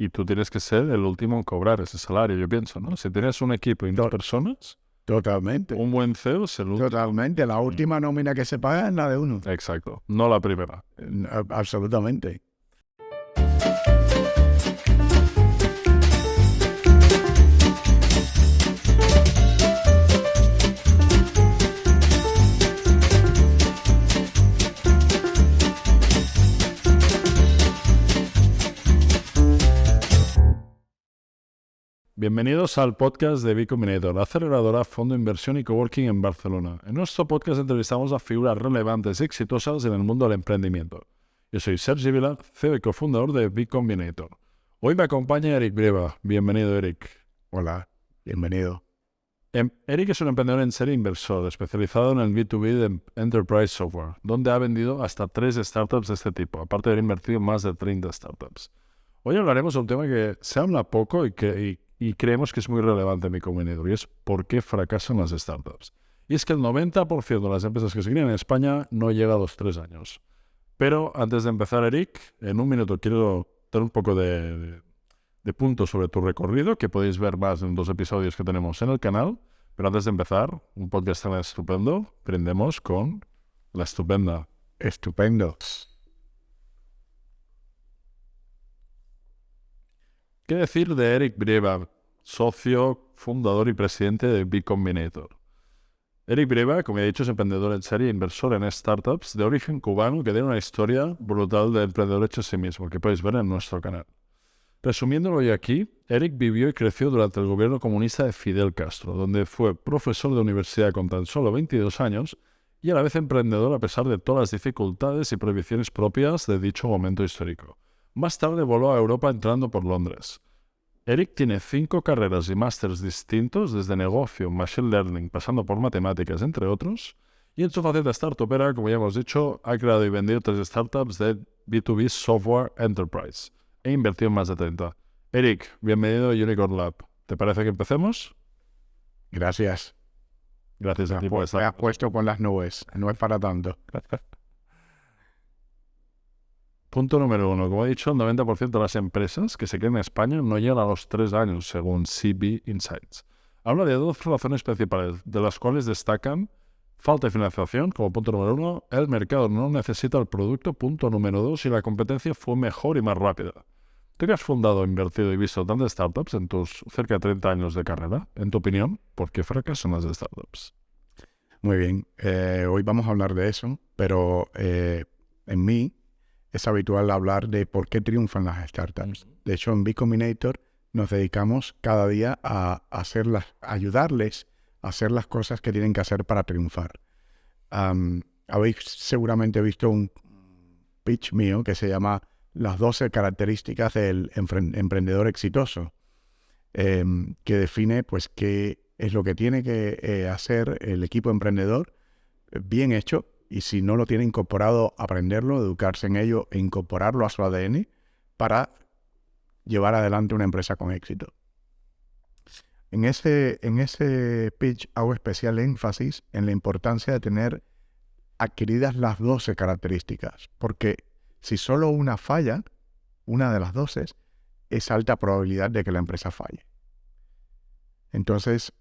Y tú tienes que ser el último en cobrar ese salario, yo pienso, ¿no? Si tienes un equipo y dos personas, Totalmente. un buen CEO es el último. Totalmente. La última nómina que se paga es la de uno. Exacto, no la primera. Absolutamente. Bienvenidos al podcast de B Combinator, la aceleradora, fondo de inversión y coworking en Barcelona. En nuestro podcast entrevistamos a figuras relevantes y exitosas en el mundo del emprendimiento. Yo soy Sergi Vila, CEO y cofundador de B Combinator. Hoy me acompaña Eric Brieva. Bienvenido, Eric. Hola, bienvenido. Eric es un emprendedor en serie inversor, especializado en el B2B de Enterprise Software, donde ha vendido hasta 3 startups de este tipo, aparte de haber invertido en más de 30 startups. Hoy hablaremos de un tema que se habla poco y creemos que es muy relevante en mi comunidad, y es por qué fracasan las startups. Y es que el 90% de las empresas que se crean en España no llega a los 3 años. Pero antes de empezar, Eric, en un minuto quiero dar un poco de puntos sobre tu recorrido, que podéis ver más en 2 episodios que tenemos en el canal. Pero antes de empezar, un podcast tan estupendo, brindemos con la estupenda. Estupendo. ¿Qué decir de Eric Brieva, socio, fundador y presidente de B Combinator? Eric Brieva, como he dicho, es emprendedor en serie e inversor en startups de origen cubano que tiene una historia brutal de emprendedor hecho a sí mismo, que podéis ver en nuestro canal. Resumiéndolo hoy aquí, Eric vivió y creció durante el gobierno comunista de Fidel Castro, donde fue profesor de universidad con tan solo 22 años y a la vez emprendedor a pesar de todas las dificultades y prohibiciones propias de dicho momento histórico. Más tarde voló a Europa entrando por Londres. Eric tiene 5 carreras y másters distintos, desde negocio, machine learning, pasando por matemáticas, entre otros, y en su faceta startupera, como ya hemos dicho, ha creado y vendido 3 startups de B2B Software Enterprise e invertido en más de 30. Eric, bienvenido a Unicorn Lab. ¿Te parece que empecemos? Gracias. Gracias a ti por Me estar. has puesto con las nubes. No es para tanto. Punto número 1. Como he dicho, el 90% de las empresas que se crean en España no llegan a los 3 años, según CB Insights. Habla de 2 razones principales, de las cuales destacan falta de financiación, como punto número 1, el mercado no necesita el producto, punto número 2, y la competencia fue mejor y más rápida. Tú que has fundado, invertido y visto tantas startups en tus cerca de 30 años de carrera, en tu opinión, ¿por qué fracasan las startups? Muy bien. Hoy vamos a hablar de eso, pero en mí es habitual hablar de por qué triunfan las startups. De hecho, en B Combinator nos dedicamos cada día a ayudarles a hacer las cosas que tienen que hacer para triunfar. Habéis seguramente visto un pitch mío que se llama Las 12 características del emprendedor exitoso, que define pues qué es lo que tiene que hacer el equipo emprendedor bien hecho, y si no lo tiene incorporado, aprenderlo, educarse en ello e incorporarlo a su ADN para llevar adelante una empresa con éxito. En ese pitch hago especial énfasis en la importancia de tener adquiridas las 12 características, porque si solo una falla, una de las 12, es alta probabilidad de que la empresa falle. Entonces,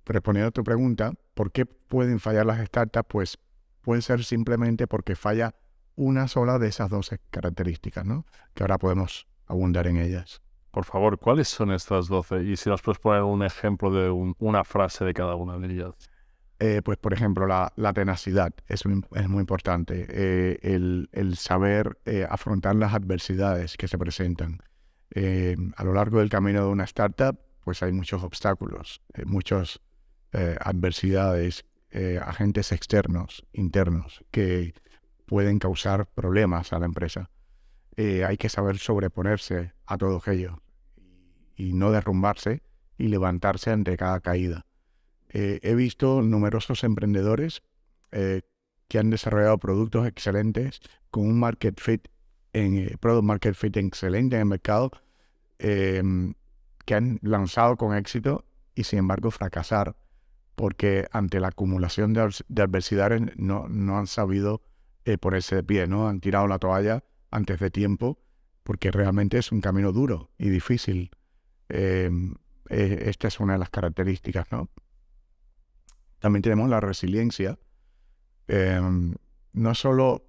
respondiendo a tu pregunta, ¿por qué pueden fallar las startups? Pues puede ser simplemente porque falla una sola de esas 12 características, ¿no? Que ahora podemos abundar en ellas. Por favor, ¿cuáles son estas 12? Y si nos puedes poner un ejemplo de una frase de cada una de ellas. Pues, por ejemplo, la tenacidad es muy importante. El saber afrontar las adversidades que se presentan. A lo largo del camino de una startup, pues hay muchos obstáculos, muchas adversidades, agentes externos, internos, que pueden causar problemas a la empresa. Hay que saber sobreponerse a todos ellos y no derrumbarse y levantarse ante cada caída. He visto numerosos emprendedores que han desarrollado productos excelentes con un product market fit excelente en el mercado, que han lanzado con éxito y sin embargo fracasar porque ante la acumulación de adversidades no han sabido ponerse de pie, ¿no? Han tirado la toalla antes de tiempo porque realmente es un camino duro y difícil. Esta es una de las características, ¿no? También tenemos la resiliencia. No solo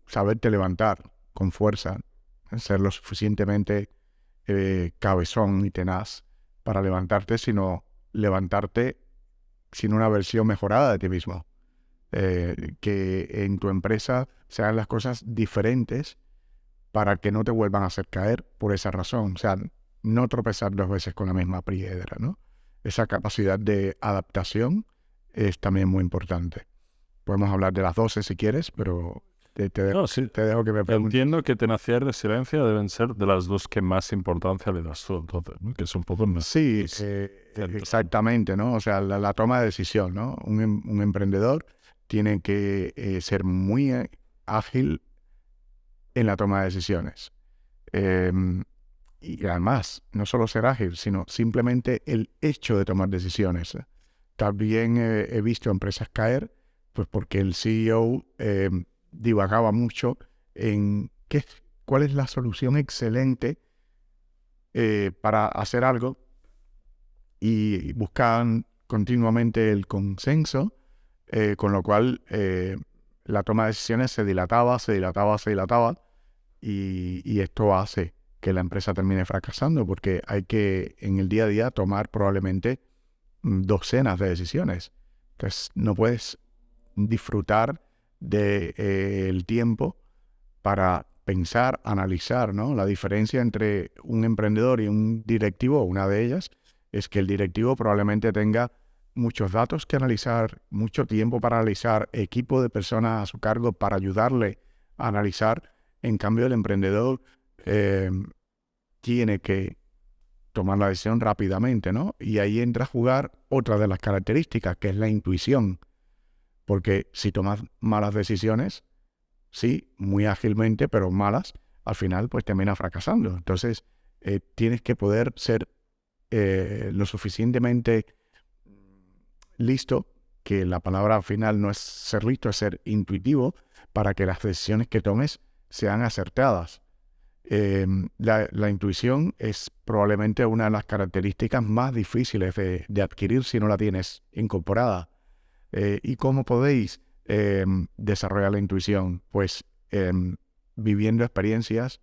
saberte levantar con fuerza, ser lo suficientemente cabezón y tenaz para levantarte, sino levantarte sin una versión mejorada de ti mismo. Que en tu empresa se hagan las cosas diferentes para que no te vuelvan a hacer caer por esa razón. O sea, no tropezar 2 veces con la misma piedra, ¿no? Esa capacidad de adaptación es también muy importante. Podemos hablar de las 12 si quieres, pero te No, sí. dejo que me preguntes. Entiendo que tenacidad y resiliencia deben ser de las dos que más importancia le das tú, entonces, ¿no? Que es un poco... Sí, exactamente, ¿no? O sea, la toma de decisión, ¿no? Un emprendedor tiene que ser muy ágil en la toma de decisiones. Y además, no solo ser ágil, sino simplemente el hecho de tomar decisiones. También he visto empresas caer, pues porque el CEO divagaba mucho en cuál es la solución excelente para hacer algo, y buscaban continuamente el consenso, con lo cual la toma de decisiones se dilataba, y esto hace que la empresa termine fracasando, porque hay que en el día a día tomar probablemente docenas de decisiones. Entonces no puedes disfrutar del tiempo para pensar, analizar, ¿no? La diferencia entre un emprendedor y un directivo, una de ellas, es que el directivo probablemente tenga muchos datos que analizar, mucho tiempo para analizar, equipo de personas a su cargo para ayudarle a analizar. En cambio, el emprendedor tiene que tomar la decisión rápidamente, ¿no? Y ahí entra a jugar otra de las características, que es la intuición. Porque si tomas malas decisiones, sí, muy ágilmente, pero malas, al final pues termina fracasando. Entonces, tienes que poder ser lo suficientemente listo, que la palabra al final no es ser listo, es ser intuitivo, para que las decisiones que tomes sean acertadas. La intuición es probablemente una de las características más difíciles de adquirir si no la tienes incorporada. ¿Y cómo podéis desarrollar la intuición? Pues viviendo experiencias,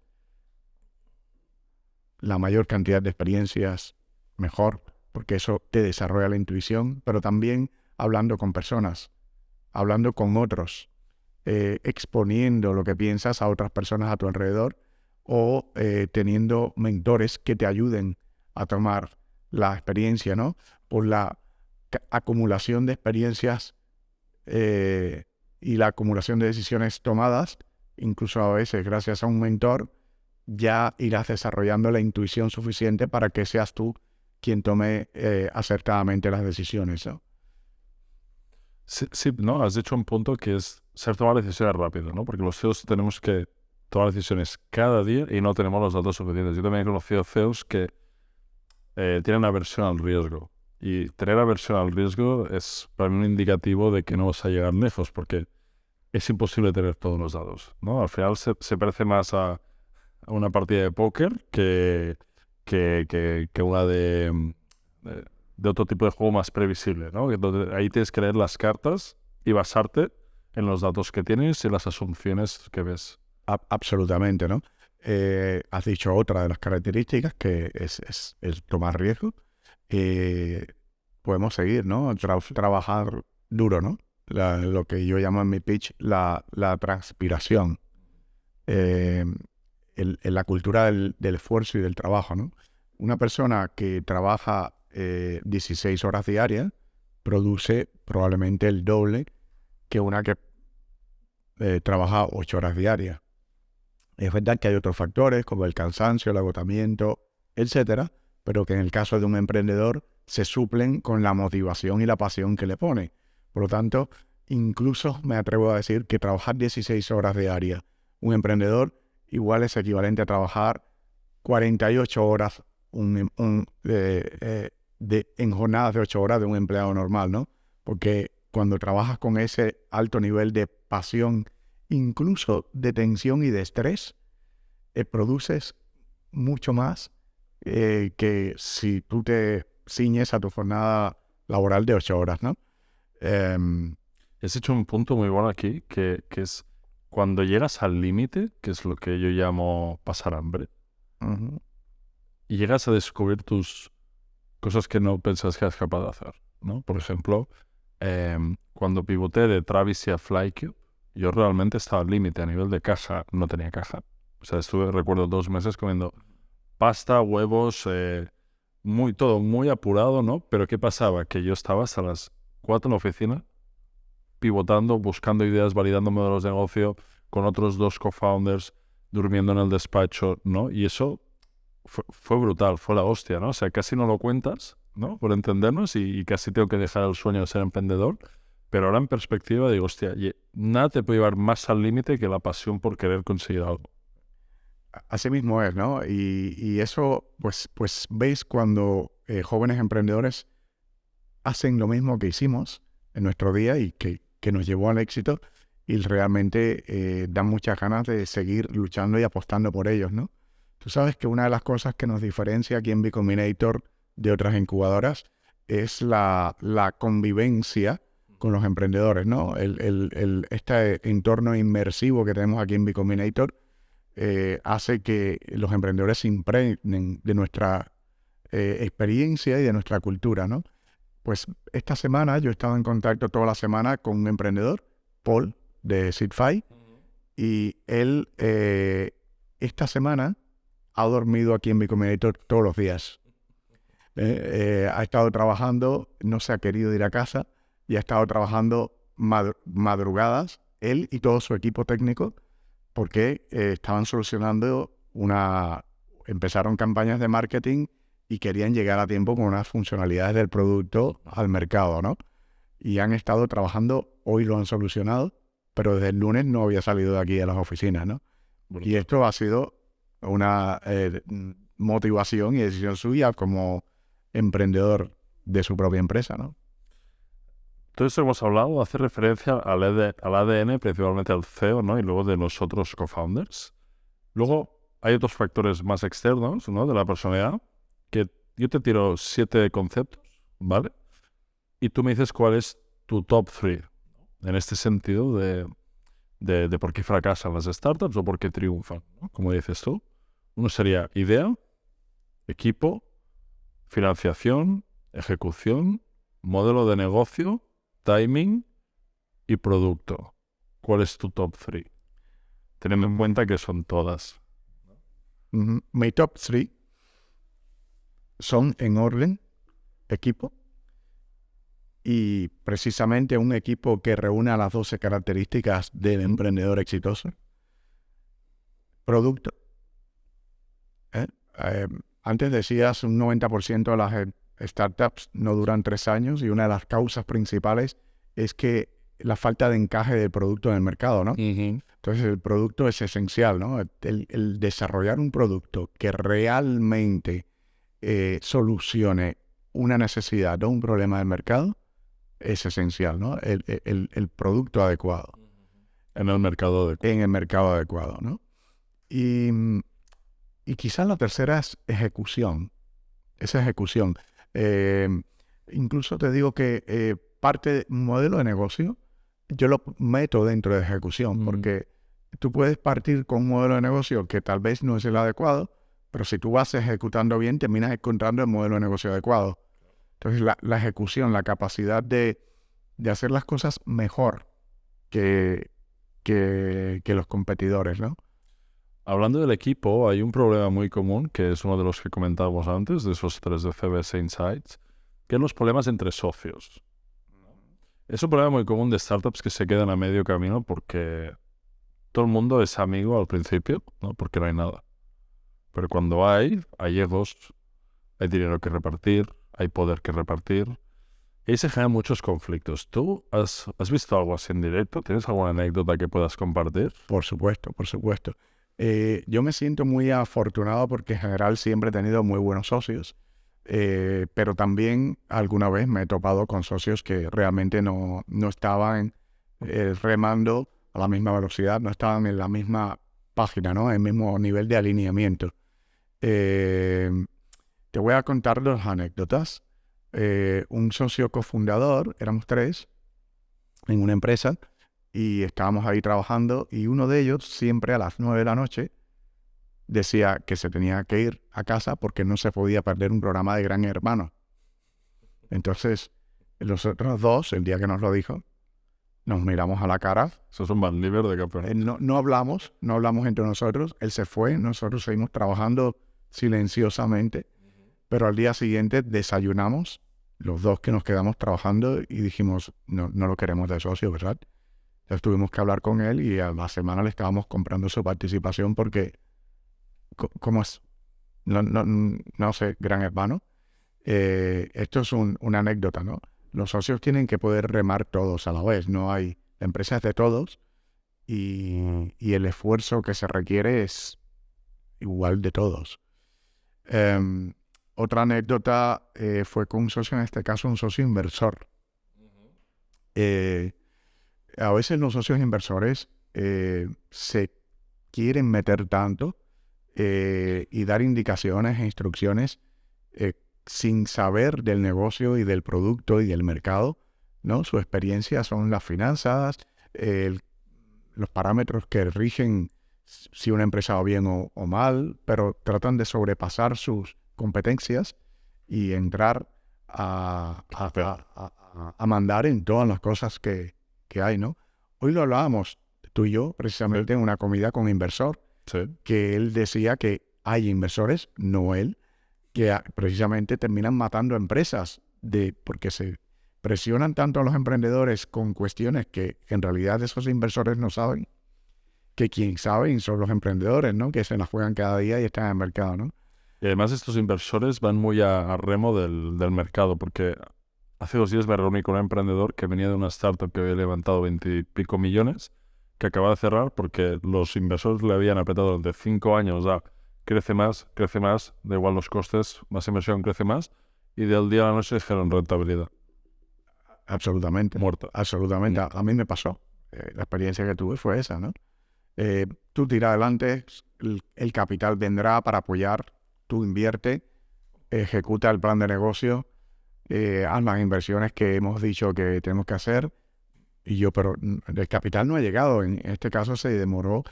la mayor cantidad de experiencias, mejor, porque eso te desarrolla la intuición, pero también hablando con personas, hablando con otros, exponiendo lo que piensas a otras personas a tu alrededor, o teniendo mentores que te ayuden a tomar la experiencia, ¿no? Por la acumulación de experiencias y la acumulación de decisiones tomadas, incluso a veces gracias a un mentor, ya irás desarrollando la intuición suficiente para que seas tú quien tome acertadamente las decisiones, ¿no? Sí, no, has dicho un punto que es ser tomar decisiones rápido, ¿no? Porque los CEOs tenemos que tomar decisiones cada día y no tenemos los datos suficientes. Yo también he conocido CEOs que tienen aversión al riesgo. Y tener aversión al riesgo es para mí un indicativo de que no vas a llegar lejos, porque es imposible tener todos los datos, ¿no? Al final se parece más a una partida de póker que una de otro tipo de juego más previsible, ¿no? Entonces, ahí tienes que leer las cartas y basarte en los datos que tienes y las asunciones que ves. Absolutamente, ¿no? Has dicho otra de las características, que es el tomar riesgo. Podemos seguir, ¿no? Trabajar duro, ¿no? Lo que yo llamo en mi pitch la transpiración. La cultura del esfuerzo y del trabajo, ¿no? Una persona que trabaja 16 horas diarias produce probablemente el doble que una que trabaja 8 horas diarias. Es verdad que hay otros factores como el cansancio, el agotamiento, etcétera, pero que en el caso de un emprendedor se suplen con la motivación y la pasión que le pone. Por lo tanto, incluso me atrevo a decir que trabajar 16 horas diarias, un emprendedor igual es equivalente a trabajar 48 horas en jornadas de 8 horas de un empleado normal, ¿no? Porque cuando trabajas con ese alto nivel de pasión, incluso de tensión y de estrés, produces mucho más que si tú te ciñes a tu jornada laboral de 8 horas, ¿no? Has hecho un punto muy bueno aquí, que es cuando llegas al límite, que es lo que yo llamo pasar hambre, Uh-huh. y llegas a descubrir tus cosas que no pensás que eras capaz de hacer, ¿no? Por ejemplo, cuando pivoté de Travis a Flycube, yo realmente estaba al límite a nivel de caja, no tenía caja. O sea, recuerdo 2 meses comiendo pasta, huevos, todo muy apurado, ¿no? Pero ¿qué pasaba? Que yo estaba hasta las 4 en la oficina, pivotando, buscando ideas, validando modelos de negocio con otros 2 co-founders, durmiendo en el despacho, ¿no? Y eso fue brutal, fue la hostia, ¿no? O sea, casi no lo cuentas, ¿no? Por entendernos, y casi tengo que dejar el sueño de ser emprendedor. Pero ahora en perspectiva digo, hostia, nada te puede llevar más al límite que la pasión por querer conseguir algo. Así mismo es, ¿no? Y eso, pues veis cuando jóvenes emprendedores hacen lo mismo que hicimos en nuestro día y que nos llevó al éxito, y realmente dan muchas ganas de seguir luchando y apostando por ellos, ¿no? Tú sabes que una de las cosas que nos diferencia aquí en B Combinator de otras incubadoras es la convivencia con los emprendedores, ¿no? Este entorno inmersivo que tenemos aquí en B Combinator hace que los emprendedores se impregnen de nuestra experiencia y de nuestra cultura, ¿no? Pues esta semana yo he estado en contacto toda la semana con un emprendedor, Paul, de Seedfy, y él esta semana ha dormido aquí en B Combinator todos los días. Ha estado trabajando, no se ha querido ir a casa, y ha estado trabajando madrugadas, él y todo su equipo técnico, porque estaban solucionando empezaron campañas de marketing y querían llegar a tiempo con unas funcionalidades del producto al mercado, ¿no? Y han estado trabajando, hoy lo han solucionado, pero desde el lunes no había salido de aquí de las oficinas, ¿no? Y esto ha sido una motivación y decisión suya como emprendedor de su propia empresa, ¿no? Todo esto que hemos hablado hace referencia al ADN, principalmente al CEO, ¿no? Y luego de los otros co-founders. Luego hay otros factores más externos, ¿no? De la personalidad, que yo te tiro 7 conceptos, ¿vale? Y tú me dices cuál es tu top 3, en este sentido de por qué fracasan las startups o por qué triunfan, ¿no? Como dices tú. Uno sería idea, equipo, financiación, ejecución, modelo de negocio, timing y producto. ¿Cuál es tu top 3? Teniendo en cuenta que son todas. Mi top 3 son en orden, equipo, y precisamente un equipo que reúna las 12 características del emprendedor exitoso. Producto. Antes decías un 90% de las startups no duran 3 años, y una de las causas principales es que la falta de encaje del producto en el mercado, ¿no? Entonces el producto es esencial, ¿no? El desarrollar un producto que realmente solucione una necesidad o un problema del mercado es esencial, ¿no? El producto adecuado. En el mercado adecuado. En el mercado adecuado, ¿no? Y quizás la tercera es ejecución. Esa ejecución. Incluso te digo que parte de un modelo de negocio, yo lo meto dentro de ejecución, porque tú puedes partir con un modelo de negocio que tal vez no es el adecuado, pero si tú vas ejecutando bien, terminas encontrando el modelo de negocio adecuado. Entonces, la ejecución, la capacidad de hacer las cosas mejor que los competidores, ¿no? Hablando del equipo, hay un problema muy común, que es uno de los que comentábamos antes, de esos 3 de CBS Insights, que es los problemas entre socios. Es un problema muy común de startups que se quedan a medio camino porque todo el mundo es amigo al principio, ¿no? Porque no hay nada. Pero cuando hay egos, hay dinero que repartir, hay poder que repartir, y ahí se generan muchos conflictos. ¿Tú has visto algo así en directo? ¿Tienes alguna anécdota que puedas compartir? Por supuesto, por supuesto. Yo me siento muy afortunado porque en general siempre he tenido muy buenos socios, pero también alguna vez me he topado con socios que realmente no estaban remando a la misma velocidad, no estaban en la misma página, ¿no? El mismo nivel de alineamiento. Te voy a contar dos anécdotas. Un socio cofundador, éramos 3 en una empresa y estábamos ahí trabajando y uno de ellos siempre a las 9 de la noche decía que se tenía que ir a casa porque no se podía perder un programa de Gran Hermano. Entonces, los otros 2, el día que nos lo dijo, nos miramos a la cara. Eso es un bad liver de campeón. No hablamos entre nosotros. Él se fue, nosotros seguimos trabajando silenciosamente, pero al día siguiente desayunamos, los 2 que nos quedamos trabajando y dijimos, no lo queremos de socio, ¿verdad? Entonces tuvimos que hablar con él y a la semana le estábamos comprando su participación porque, ¿cómo es? No sé, Gran Hermano. Esto es una anécdota, ¿no? Los socios tienen que poder remar todos a la vez, no hay empresas de todos y el esfuerzo que se requiere es igual de todos. Otra anécdota fue con un socio, en este caso un socio inversor. A veces los socios inversores se quieren meter tanto y dar indicaciones e instrucciones sin saber del negocio y del producto y del mercado, ¿no? Su experiencia son las finanzas, los parámetros que rigen si una empresa va bien o mal, pero tratan de sobrepasar sus competencias y entrar a mandar en todas las cosas que hay, ¿no? Hoy lo hablábamos tú y yo precisamente en una comida con inversor, que él decía que hay inversores, no él, que precisamente terminan matando empresas porque se presionan tanto a los emprendedores con cuestiones que en realidad esos inversores no saben, que quien saben son los emprendedores, ¿no? Que se las juegan cada día y están en el mercado, ¿no? Y además estos inversores van muy a remo del mercado, porque hace 2 días me reuní con un emprendedor que venía de una startup que había levantado 20 y pico millones, que acaba de cerrar porque los inversores le habían apretado durante 5 años a crece más, da igual los costes, más inversión, crece más, y del día a la noche dijeron rentabilidad. Absolutamente. Muerta. Absolutamente. A mí me pasó. La experiencia que tuve fue esa, ¿no? Tú tira adelante, el capital vendrá para apoyar, tú invierte, ejecuta el plan de negocio, haz las inversiones que hemos dicho que tenemos que hacer. Pero el capital no ha llegado. En este caso se demoró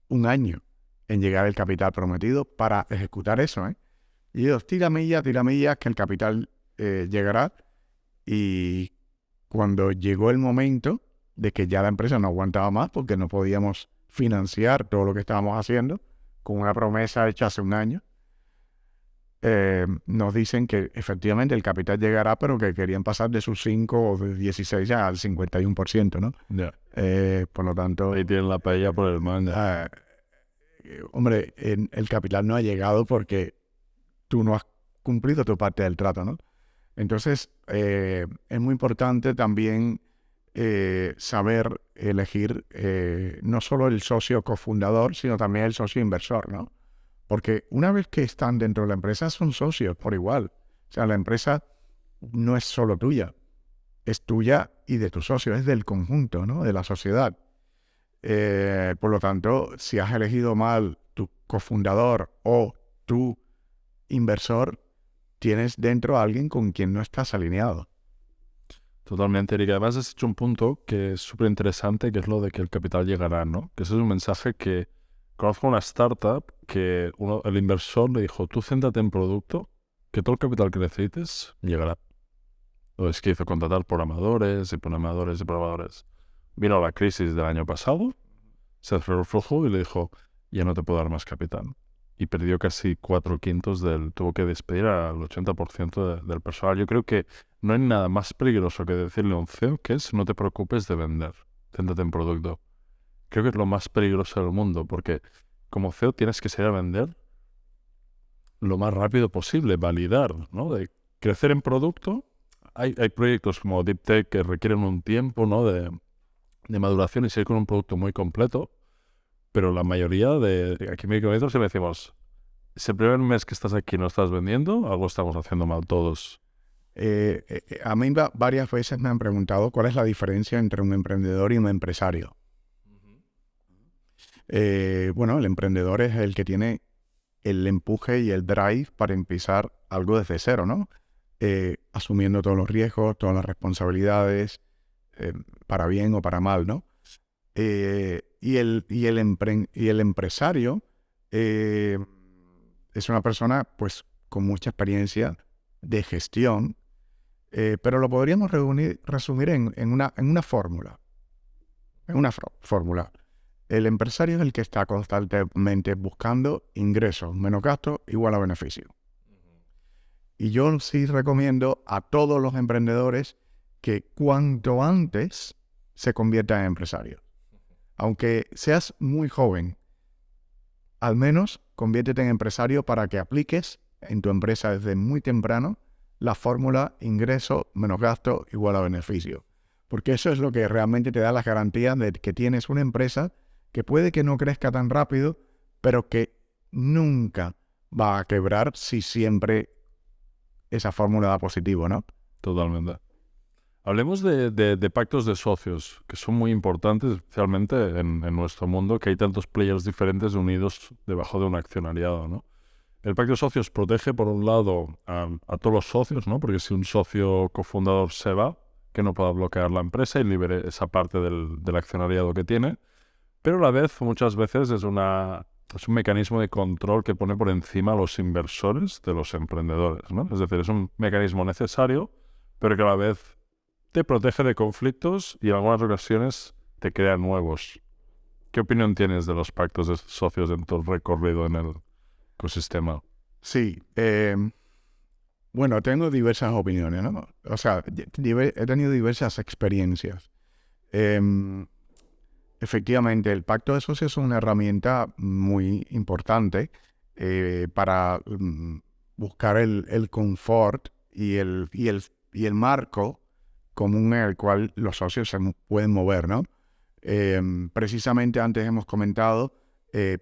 1 año en llegar el capital prometido para ejecutar eso, ¿eh? Y ellos, tira millas, que el capital llegará. Y cuando llegó el momento de que ya la empresa no aguantaba más porque no podíamos financiar todo lo que estábamos haciendo, con una promesa hecha hace 1 año, nos dicen que efectivamente el capital llegará, pero que querían pasar de sus 5 o de 16 ya al 51%, ¿no? Por lo tanto... Ahí tienen la paella por el mango. Hombre, el capital no ha llegado porque tú no has cumplido tu parte del trato, ¿no? Entonces, es muy importante también saber elegir no solo el socio cofundador, sino también el socio inversor, ¿no? Porque una vez que están dentro de la empresa, son socios por igual. O sea, la empresa no es solo tuya, es tuya y de tu socio, es del conjunto, ¿no? De la sociedad. Por lo tanto, si has elegido mal tu cofundador o tu inversor, tienes dentro a alguien con quien no estás alineado. Totalmente, Eric. Además has hecho un punto que es súper interesante, que es lo de que el capital llegará, ¿no? Que ese es un mensaje que conozco una startup que el inversor le dijo, tú céntrate en producto, que todo el capital que necesites llegará. Es que hizo contratar programadores y programadores y programadores. Vino la crisis del año pasado, se aflojó y le dijo, ya no te puedo dar más capital. Y perdió casi 4/5 tuvo que despedir al 80% del personal. Yo creo que no hay nada más peligroso que decirle a un CEO que es no te preocupes de vender, céntrate en producto. Creo que es lo más peligroso del mundo, porque como CEO tienes que salir a vender lo más rápido posible, validar, ¿no? De crecer en producto. Hay proyectos como Deep Tech que requieren un tiempo, ¿no? de maduración y seguir con un producto muy completo, pero la mayoría de aquí en Micrometro siempre decimos, si el primer mes que estás aquí no estás vendiendo, algo estamos haciendo mal todos. A mí varias veces me han preguntado cuál es la diferencia entre un emprendedor y un empresario. Bueno, el emprendedor es el que tiene el empuje y el drive para empezar algo desde cero, ¿no? Asumiendo todos los riesgos, todas las responsabilidades, para bien o para mal, ¿no? Y el empresario es una persona, pues, con mucha experiencia de gestión, pero lo podríamos resumir en una fórmula. En una fórmula. El empresario es el que está constantemente buscando ingresos menos gastos igual a beneficio. Y yo sí recomiendo a todos los emprendedores que cuanto antes se conviertan en empresarios. Aunque seas muy joven, al menos conviértete en empresario para que apliques en tu empresa desde muy temprano la fórmula ingreso menos gasto igual a beneficio. Porque eso es lo que realmente te da la garantía de que tienes una empresa que puede que no crezca tan rápido, pero que nunca va a quebrar si siempre esa fórmula da positivo, ¿no? Totalmente. Hablemos de pactos de socios, que son muy importantes, especialmente en nuestro mundo, que hay tantos players diferentes unidos debajo de un accionariado, ¿no? El pacto de socios protege, por un lado, a todos los socios, ¿no? Porque si un socio cofundador se va, que no pueda bloquear la empresa y libere esa parte del accionariado que tiene. Pero a la vez, muchas veces es un mecanismo de control que pone por encima a los inversores de los emprendedores, ¿no? Es decir, es un mecanismo necesario, pero que a la vez te protege de conflictos y en algunas ocasiones te crea nuevos. ¿Qué opinión tienes de los pactos de socios en tu recorrido en el ecosistema? Sí, bueno, tengo diversas opiniones, ¿no? O sea, he tenido diversas experiencias. Efectivamente, el pacto de socios es una herramienta muy importante para buscar el confort y el marco común en el cual los socios se pueden mover, ¿no? Precisamente antes hemos comentado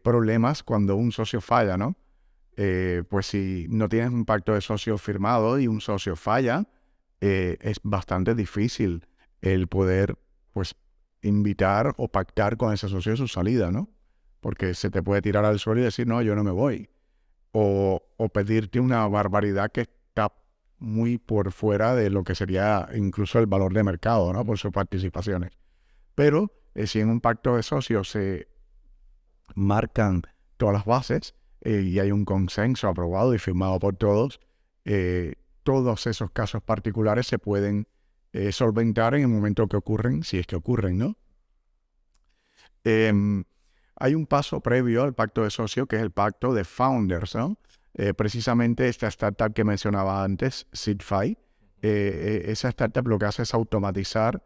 problemas cuando un socio falla, ¿no? Pues si no tienes un pacto de socios firmado y un socio falla, es bastante difícil el poder, pues, invitar o pactar con ese socio su salida, ¿no? Porque se te puede tirar al suelo y decir, no, yo no me voy. O pedirte una barbaridad que está muy por fuera de lo que sería incluso el valor de mercado, ¿no? Por sus participaciones. Pero si en un pacto de socios se marcan todas las bases y hay un consenso aprobado y firmado por todos, todos esos casos particulares se pueden solventar en el momento que ocurren, si es que ocurren, ¿no? Hay un paso previo al pacto de socio, que es el pacto de founders, ¿no? Precisamente esta startup que mencionaba antes, SeedFi, esa startup lo que hace es automatizar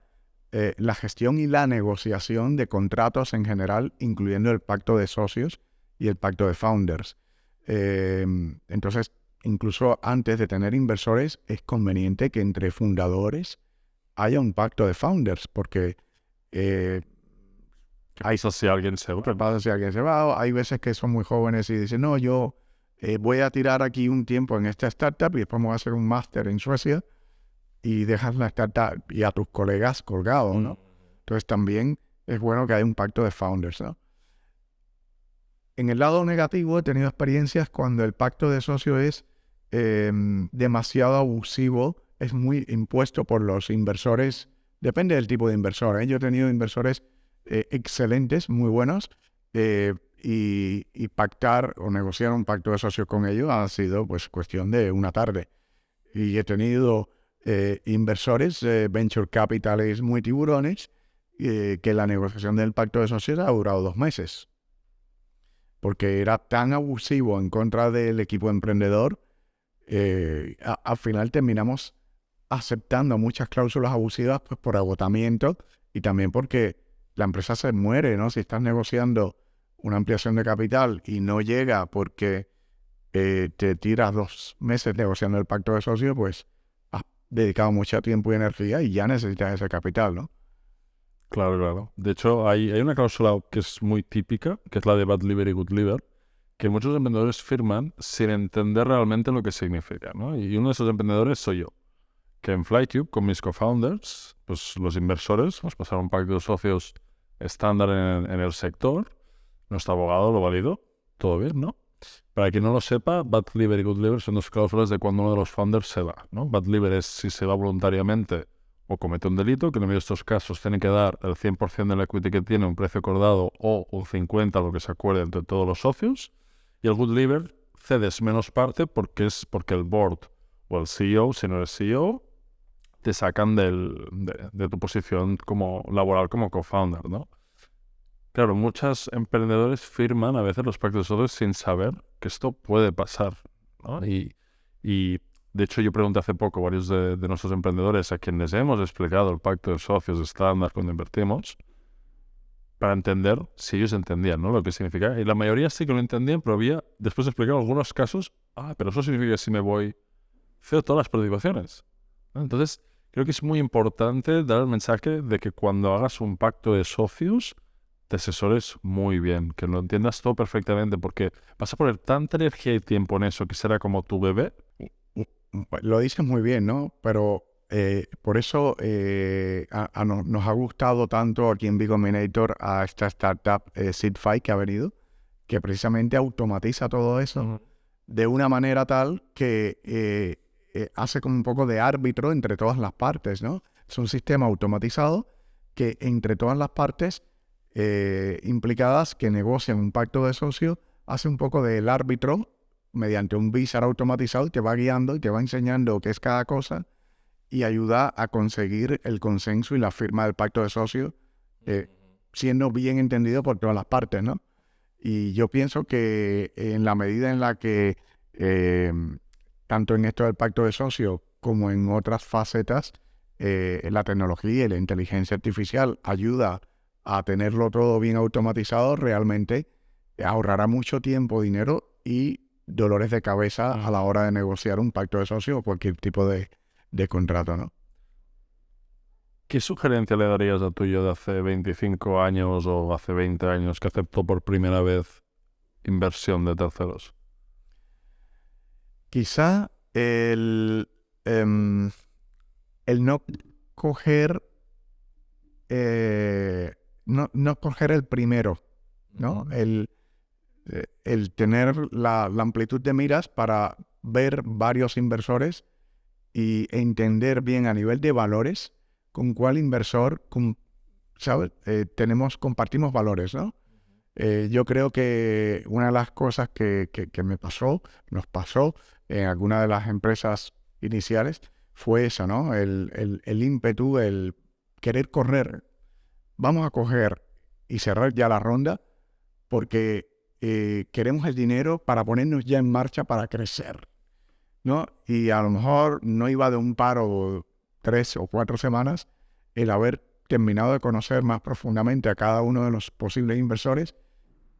la gestión y la negociación de contratos en general, incluyendo el pacto de socios y el pacto de founders. Entonces, incluso antes de tener inversores, es conveniente que entre fundadores haya un pacto de founders, porque ¿Qué pasa si alguien se va? ¿qué pasa si alguien se va? Hay veces que son muy jóvenes y dicen, no, yo voy a tirar aquí un tiempo en esta startup y después me voy a hacer un máster en Suecia, y dejas la startup y a tus colegas colgados, ¿no? Entonces también es bueno que haya un pacto de founders, ¿no? En el lado negativo he tenido experiencias cuando el pacto de socio es demasiado abusivo, es muy impuesto por los inversores, depende del tipo de inversor, ¿eh? Yo he tenido inversores excelentes, muy buenos, y pactar o negociar un pacto de socio con ellos ha sido pues cuestión de una tarde. Y he tenido inversores, venture capitalists muy tiburones, que la negociación del pacto de socios ha durado 2 meses. Porque era tan abusivo en contra del equipo emprendedor, al final terminamos aceptando muchas cláusulas abusivas pues, por agotamiento y también porque la empresa se muere, ¿no? Si estás negociando una ampliación de capital y no llega porque te tiras 2 meses negociando el pacto de socios, pues has dedicado mucho tiempo y energía y ya necesitas ese capital, ¿no? Claro, claro. De hecho, hay una cláusula que es muy típica, que es la de Bad Liver y Good Liver, que muchos emprendedores firman sin entender realmente lo que significa, ¿no? Y uno de esos emprendedores soy yo, que en Flytube, con mis co-founders, pues los inversores nos pasaron un pacto de socios estándar en el sector, Nuestro abogado lo validó. Todo bien, ¿no? Para quien no lo sepa, bad liver y good liver son dos cláusulas de cuando uno de los founders se va, ¿no? Bad liver es si se va voluntariamente o comete un delito, que en medio de estos casos tiene que dar el 100% del equity que tiene, un precio acordado, o un 50%, lo que se acuerde entre todos los socios. Y el good liver cedes menos parte porque el board o el CEO, si no eres CEO, te sacan de tu posición como laboral como co-founder, ¿no? Claro, muchos emprendedores firman a veces los pactos de socios sin saber que esto puede pasar, ¿no? Y de hecho yo pregunté hace poco a varios de nuestros emprendedores a quienes hemos explicado el pacto de socios estándar cuando invertimos para entender si ellos entendían, ¿no? Lo que significa. Y la mayoría sí que lo entendían, pero había después de explicar algunos casos, pero eso significa que si me voy, cedo todas las participaciones, ¿no? Entonces creo que es muy importante dar el mensaje de que cuando hagas un pacto de socios te asesores muy bien, que lo entiendas todo perfectamente, porque vas a poner tanta energía y tiempo en eso que será como tu bebé. Lo dices muy bien, ¿no? Pero por eso nos ha gustado tanto aquí en B Combinator a esta startup Seed5 que ha venido, que precisamente automatiza todo eso de una manera tal que hace como un poco de árbitro entre todas las partes, ¿no? Es un sistema automatizado que entre todas las partes implicadas que negocian un pacto de socio, hace un poco del árbitro mediante un visor automatizado y te va guiando y te va enseñando qué es cada cosa y ayuda a conseguir el consenso y la firma del pacto de socio siendo bien entendido por todas las partes, ¿no? Y yo pienso que en la medida en la que tanto en esto del pacto de socio como en otras facetas la tecnología y la inteligencia artificial ayuda a tenerlo todo bien automatizado, realmente ahorrará mucho tiempo, dinero y dolores de cabeza a la hora de negociar un pacto de socio o cualquier tipo de contrato, ¿no? ¿Qué sugerencia le darías a tu yo de hace 25 años o hace 20 años que aceptó por primera vez inversión de terceros? Quizá el no coger no coger el primero, ¿no? El tener la amplitud de miras para ver varios inversores e entender bien a nivel de valores con cuál inversor, ¿sabes? Compartimos valores, ¿no? Yo creo que una de las cosas que nos pasó en alguna de las empresas iniciales fue eso, ¿no? El ímpetu, el querer correr. Vamos a coger y cerrar ya la ronda porque queremos el dinero para ponernos ya en marcha para crecer, ¿no? Y a lo mejor no iba de un par o 3 o 4 semanas el haber terminado de conocer más profundamente a cada uno de los posibles inversores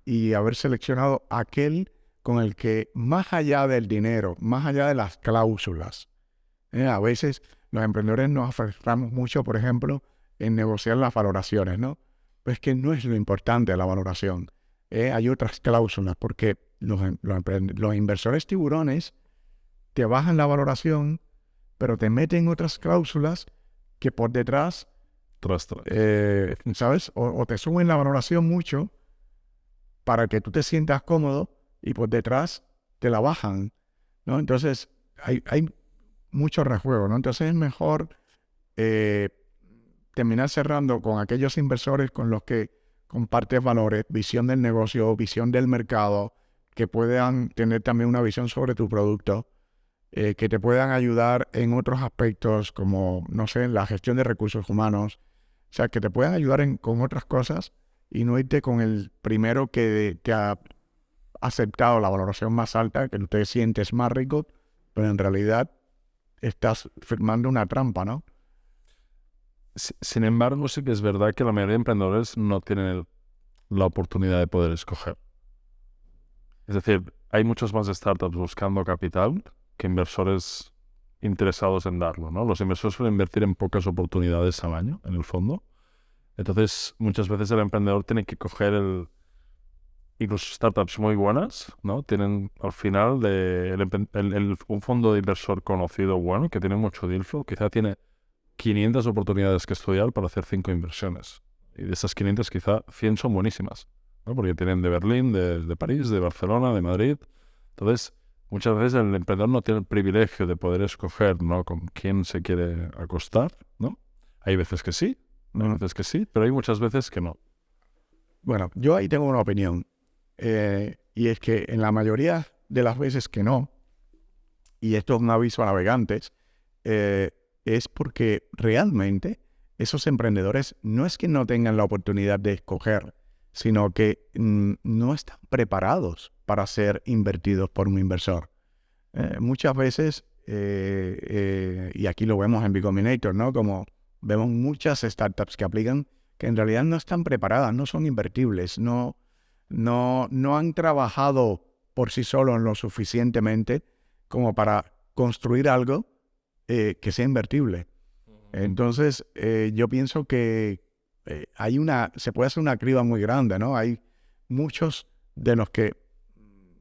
y haber seleccionado aquel con el que, más allá del dinero, más allá de las cláusulas, a veces los emprendedores nos aferramos mucho, por ejemplo, en negociar las valoraciones, ¿no? Pues que no es lo importante la valoración. Hay otras cláusulas, porque los inversores tiburones te bajan la valoración, pero te meten otras cláusulas que por detrás, ¿sabes? O te suben la valoración mucho para que tú te sientas cómodo y por detrás te la bajan, ¿no? Entonces, hay mucho rejuego, ¿no? Entonces es mejor terminar cerrando con aquellos inversores con los que compartes valores, visión del negocio, visión del mercado, que puedan tener también una visión sobre tu producto, que te puedan ayudar en otros aspectos como, no sé, la gestión de recursos humanos, o sea, que te puedan ayudar con otras cosas y no irte con el primero que te ha aceptado la valoración más alta, que tú te sientes más rico, pero en realidad estás firmando una trampa, ¿no? Sin embargo, sí que es verdad que la mayoría de emprendedores no tienen la oportunidad de poder escoger. Es decir, hay muchos más startups buscando capital que inversores interesados en darlo, ¿no? Los inversores suelen invertir en pocas oportunidades al año, en el fondo. Entonces, muchas veces el emprendedor tiene que coger incluso startups muy buenas, ¿no? Tienen al final un fondo de inversor conocido bueno, que tiene mucho deal flow, quizá tiene 500 oportunidades que estudiar para hacer 5 inversiones. Y de esas 500 quizá 100 son buenísimas, ¿no? Porque tienen de Berlín, de París, de Barcelona, de Madrid. Entonces, muchas veces el emprendedor no tiene el privilegio de poder escoger, ¿no?, con quién se quiere acostar, ¿no? Hay veces que sí, hay veces que sí, pero hay muchas veces que no. Bueno, yo ahí tengo una opinión. Y es que en la mayoría de las veces que no, y esto es un aviso a navegantes, es porque realmente esos emprendedores no es que no tengan la oportunidad de escoger, sino que no están preparados para ser invertidos por un inversor. Muchas veces, y aquí lo vemos en B Combinator, ¿no? Como vemos muchas startups que aplican que en realidad no están preparadas, no son invertibles, no han trabajado por sí solos lo suficientemente como para construir algo que sea invertible. Entonces, yo pienso que se puede hacer una criba muy grande, ¿no? Hay muchos de los que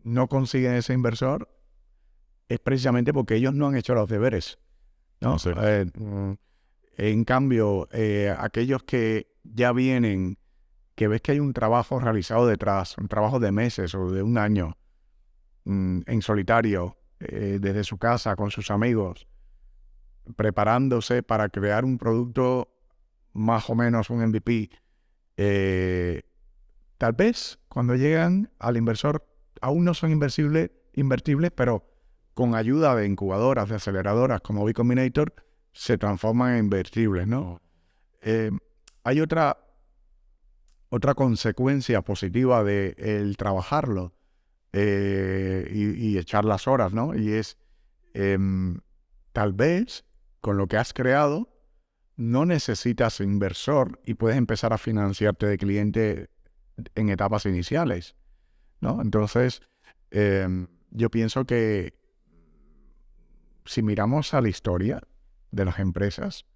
no consiguen ese inversor es precisamente porque ellos no han hecho los deberes, ¿no? Sí. En cambio, aquellos que ya vienen, que ves que hay un trabajo realizado detrás, un trabajo de meses o de un año, en solitario, desde su casa, con sus amigos, preparándose para crear un producto más o menos un MVP, tal vez cuando llegan al inversor aún no son invertibles, pero con ayuda de incubadoras, de aceleradoras como B Combinator, se transforman en invertibles, ¿no? Hay otra consecuencia positiva de el trabajarlo y echar las horas, ¿no? Y es, tal vez con lo que has creado no necesitas inversor y puedes empezar a financiarte de cliente en etapas iniciales, ¿no? Entonces, yo pienso que si miramos a la historia de las empresas,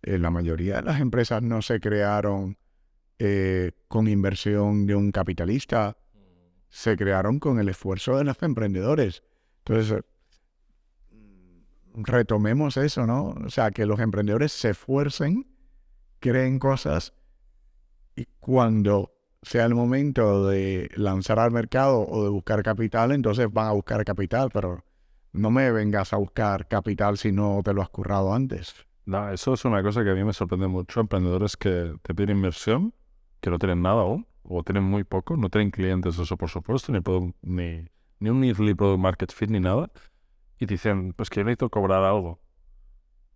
la mayoría de las empresas no se crearon con inversión de un capitalista, se crearon con el esfuerzo de los emprendedores. Entonces, retomemos eso, ¿no? O sea, que los emprendedores se esfuercen, creen cosas y cuando sea el momento de lanzar al mercado o de buscar capital, entonces van a buscar capital, pero no me vengas a buscar capital si no te lo has currado antes. No, eso es una cosa que a mí me sorprende mucho. Emprendedores que te piden inversión, que no tienen nada aún, o tienen muy poco, no tienen clientes, eso por supuesto, ni un early product market fit, ni nada. Y te dicen, pues que yo necesito cobrar algo.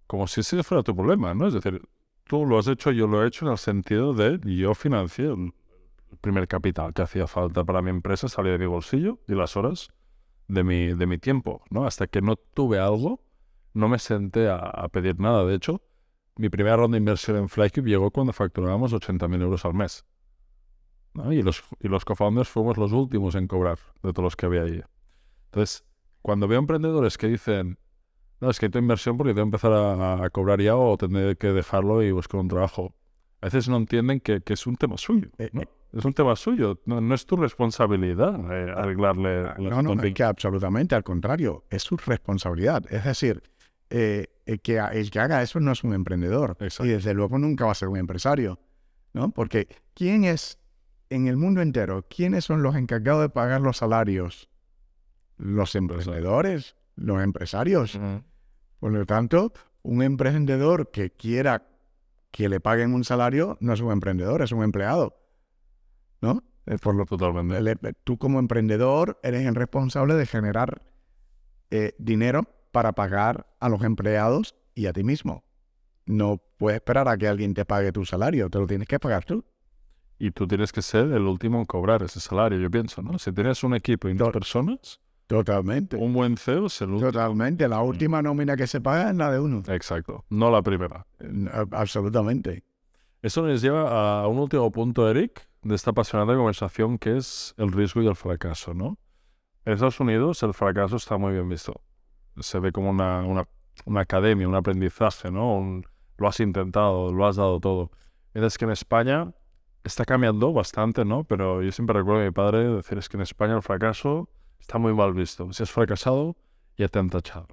Como si ese fuera tu problema, ¿no? Es decir, tú lo has hecho, yo lo he hecho en el sentido de yo financié el primer capital que hacía falta para mi empresa, salía de mi bolsillo y las horas de mi tiempo, ¿no? Hasta que no tuve algo, no me senté a pedir nada. De hecho, mi primera ronda de inversión en Flycube llegó cuando facturábamos 80.000 euros al mes, ¿no? Y los co-founders fuimos los últimos en cobrar de todos los que había ahí. Entonces, cuando veo emprendedores que dicen, no, es que necesito inversión porque tengo que empezar a cobrar ya o tendré que dejarlo y buscar un trabajo, a veces no entienden que es un tema suyo, ¿no? Es un tema suyo, no es tu responsabilidad arreglarle la No, es que absolutamente al contrario, es su responsabilidad. Es decir, el que haga eso no es un emprendedor. Exacto. Y desde luego nunca va a ser un empresario, ¿no? Porque ¿quién es, en el mundo entero, quiénes son los encargados de pagar los salarios? Los emprendedores, los empresarios. Por lo tanto, un emprendedor que quiera que le paguen un salario no es un emprendedor, es un empleado, ¿no? Totalmente. Tú como emprendedor eres el responsable de generar dinero para pagar a los empleados y a ti mismo. No puedes esperar a que alguien te pague tu salario, te lo tienes que pagar tú. Y tú tienes que ser el último en cobrar ese salario, yo pienso, ¿no? Si tienes un equipo y 2 personas, totalmente. Un buen CEO es el último. Totalmente. La última nómina que se paga es la de uno. Exacto, no la primera. Absolutamente. Eso nos lleva a un último punto, Eric, de esta apasionante conversación, que es el riesgo y el fracaso, ¿no? En Estados Unidos el fracaso está muy bien visto. Se ve como una academia, un aprendizaje, ¿no? Lo has intentado, lo has dado todo. Mientras que en España está cambiando bastante, ¿no? Pero yo siempre recuerdo a mi padre decir, es que en España el fracaso está muy mal visto. Si has fracasado, ya te han tachado.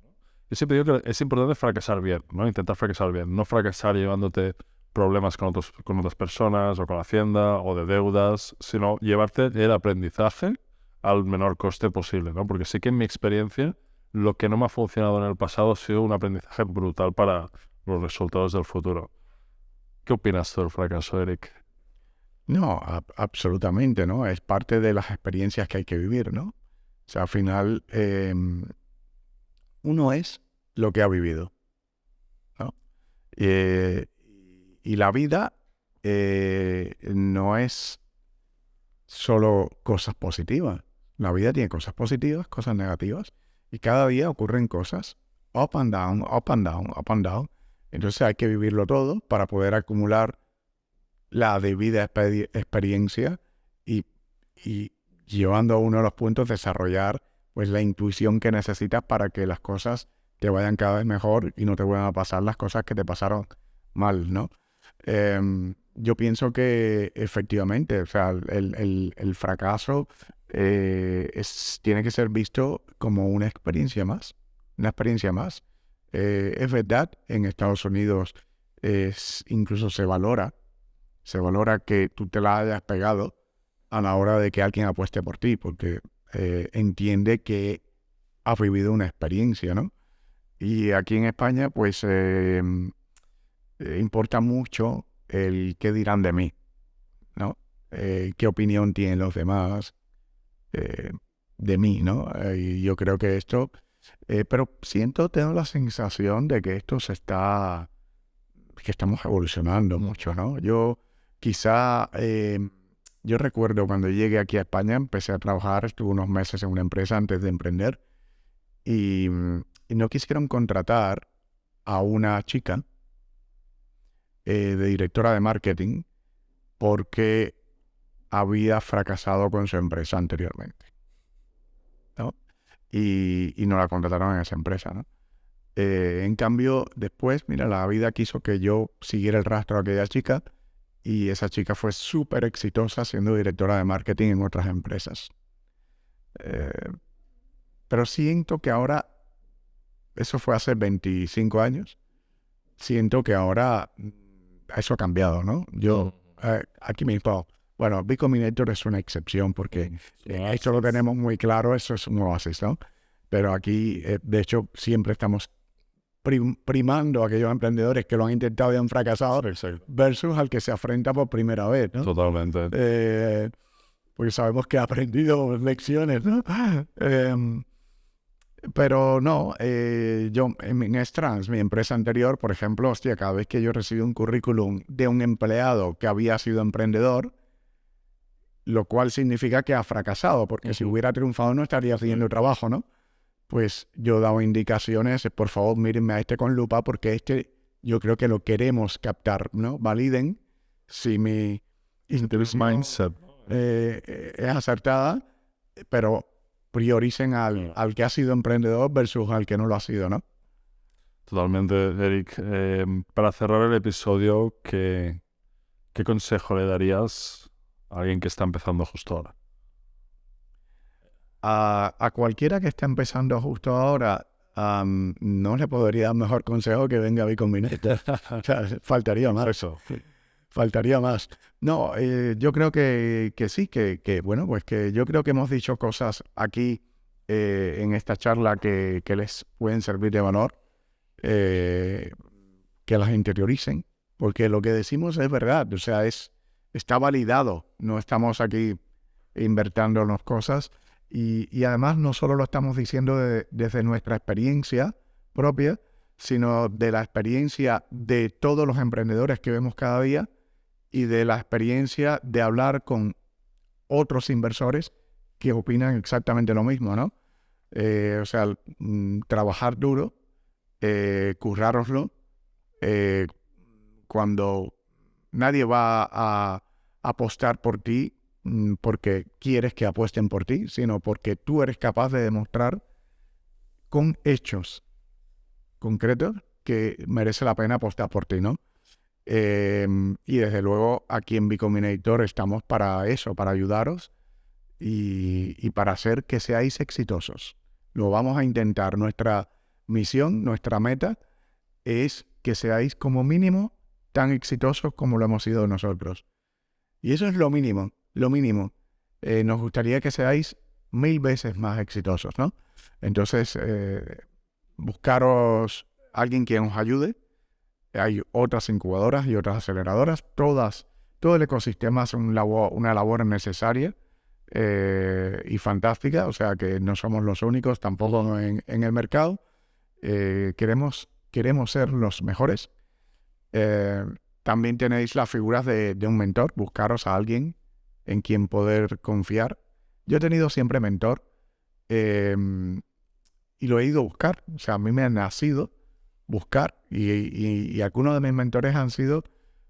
Yo siempre digo que es importante fracasar bien, ¿no? Intentar fracasar bien, no fracasar llevándote problemas con otras personas o con Hacienda o de deudas, sino llevarte el aprendizaje al menor coste posible, ¿no? Porque sí que en mi experiencia lo que no me ha funcionado en el pasado ha sido un aprendizaje brutal para los resultados del futuro. ¿Qué opinas tú del fracaso, Eric? No, absolutamente, ¿no? Es parte de las experiencias que hay que vivir, ¿no? O sea, al final, uno es lo que ha vivido, ¿no? Eh, y la vida no es solo cosas positivas. La vida tiene cosas positivas, cosas negativas, y cada día ocurren cosas up and down, up and down, up and down. Entonces hay que vivirlo todo para poder acumular la debida experiencia y llevando a uno de los puntos desarrollar pues la intuición que necesitas para que las cosas te vayan cada vez mejor y no te vuelvan a pasar las cosas que te pasaron mal, ¿no? Yo pienso que efectivamente, o sea, el fracaso tiene que ser visto como una experiencia más, una experiencia más. Es verdad, en Estados Unidos incluso se valora que tú te la hayas pegado a la hora de que alguien apueste por ti, porque entiende que has vivido una experiencia, ¿no? Y aquí en España, pues, importa mucho el qué dirán de mí, ¿no? Qué opinión tienen los demás de mí, ¿no? Y yo creo que esto... pero tengo la sensación de que que estamos evolucionando mucho, ¿no? Yo recuerdo cuando llegué aquí a España, empecé a trabajar, estuve unos meses en una empresa antes de emprender y no quisieron contratar a una chica de directora de marketing porque había fracasado con su empresa anteriormente, ¿no? Y no la contrataron en esa empresa, ¿no? En cambio, después, mira, la vida quiso que yo siguiera el rastro de aquella chica y esa chica fue súper exitosa siendo directora de marketing en otras empresas. Pero siento que ahora, eso fue hace 25 años, siento que ahora eso ha cambiado, ¿no? Aquí mismo, bueno, B Combinator es una excepción porque esto lo tenemos muy claro, eso es un oasis, ¿no? Pero aquí, de hecho, siempre estamos primando a aquellos emprendedores que lo han intentado y han fracasado versus al que se afrenta por primera vez, ¿no? Totalmente. Porque sabemos que ha aprendido lecciones, ¿no? Pero no, yo en Strands, mi empresa anterior, por ejemplo, hostia, cada vez que yo recibí un currículum de un empleado que había sido emprendedor, lo cual significa que ha fracasado, porque si hubiera triunfado no estaría haciendo el trabajo, ¿no? Pues yo he dado indicaciones, por favor, mírenme a este con lupa, porque yo creo que lo queremos captar, ¿no? Validen si mi mindset es acertada, pero prioricen al que ha sido emprendedor versus al que no lo ha sido, ¿no? Totalmente, Eric. Para cerrar el episodio, ¿qué consejo le darías a alguien que está empezando justo ahora? A cualquiera que esté empezando justo ahora, no le podría dar mejor consejo que venga a B Combinator. O sea, faltaría más. Eso. Faltaría más. No, yo creo que sí, que bueno, pues que yo creo que hemos dicho cosas aquí en esta charla que les pueden servir de valor, que las interioricen, porque lo que decimos es verdad, o sea, está validado, no estamos aquí inventándonos cosas y además no solo lo estamos diciendo desde nuestra experiencia propia, sino de la experiencia de todos los emprendedores que vemos cada día y de la experiencia de hablar con otros inversores que opinan exactamente lo mismo, ¿no? O sea, trabajar duro, currároslo, cuando nadie va a apostar por ti porque quieres que apuesten por ti, sino porque tú eres capaz de demostrar con hechos concretos que merece la pena apostar por ti, ¿no? Y desde luego aquí en B Combinator estamos para eso, para ayudaros y para hacer que seáis exitosos. Lo vamos a intentar. Nuestra misión, nuestra meta es que seáis como mínimo tan exitosos como lo hemos sido nosotros. Y eso es lo mínimo, lo mínimo. Nos gustaría que seáis 1000 veces más exitosos, ¿no? Entonces, buscaros alguien quien os ayude. Hay otras incubadoras y otras aceleradoras. Todo el ecosistema es una labor necesaria y fantástica. O sea que no somos los únicos tampoco en el mercado. Queremos ser los mejores. También tenéis las figuras de un mentor. Buscaros a alguien en quien poder confiar. Yo he tenido siempre mentor y lo he ido a buscar. O sea, a mí me ha nacido buscar y algunos de mis mentores han sido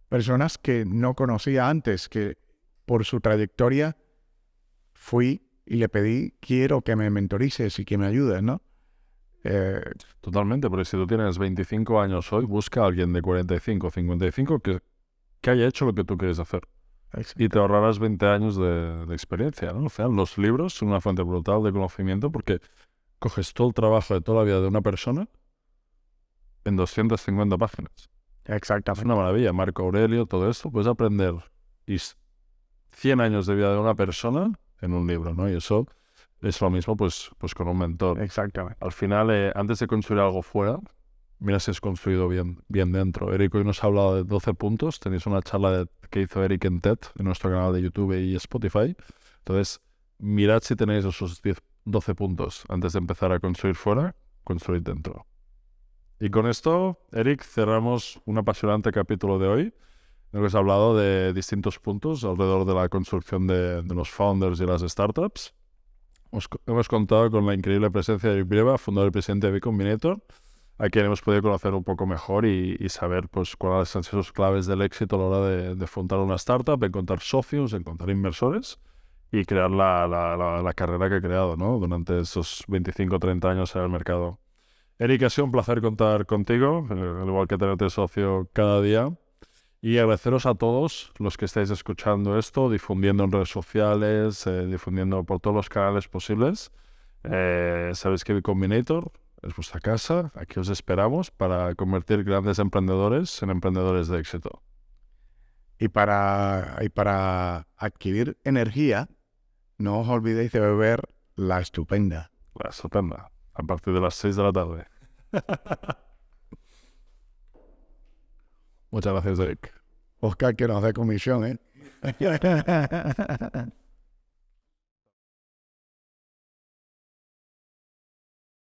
personas que no conocía antes, que por su trayectoria fui y le pedí, quiero que me mentorices y que me ayudes, ¿no? Totalmente, porque si tú tienes 25 años hoy, busca a alguien de 45, 55 que haya hecho lo que tú quieres hacer. Exacto. Y te ahorrarás 20 años de experiencia, ¿no? O sea, los libros son una fuente brutal de conocimiento porque coges todo el trabajo de toda la vida de una persona en 250 páginas. Es Exactamente. una maravilla. Marco Aurelio, todo esto, puedes aprender 100 años de vida de una persona en un libro, ¿no? Y eso es lo mismo pues con un mentor. Exactamente. Al final, antes de construir algo fuera, mira si es construido bien dentro. Eric hoy nos ha hablado de 12 puntos. Tenéis una charla que hizo Eric en TED, en nuestro canal de YouTube y Spotify. Entonces, mirad si tenéis esos 12 puntos. Antes de empezar a construir fuera, construid dentro. Y con esto, Eric, cerramos un apasionante capítulo de hoy, en el que has hablado de distintos puntos alrededor de la construcción de los founders y las startups. Hemos contado con la increíble presencia de Eric Brieva, fundador y presidente de B Combinator, a quien hemos podido conocer un poco mejor y saber pues, cuáles han sido sus claves del éxito a la hora de fundar una startup, encontrar socios, encontrar inversores y crear la carrera que ha creado, ¿no? Durante esos 25 o 30 años en el mercado. Eric, ha sido un placer contar contigo, al igual que tenerte socio cada día. Y agradeceros a todos los que estáis escuchando esto, difundiendo en redes sociales, difundiendo por todos los canales posibles. Sabéis que B Combinator es vuestra casa. Aquí os esperamos para convertir grandes emprendedores en emprendedores de éxito. Y para adquirir energía, no os olvidéis de beber la estupenda. La estupenda. A partir de las 6 de la tarde. Muchas gracias, Eric. Oscar, que nos dé comisión, ¿eh?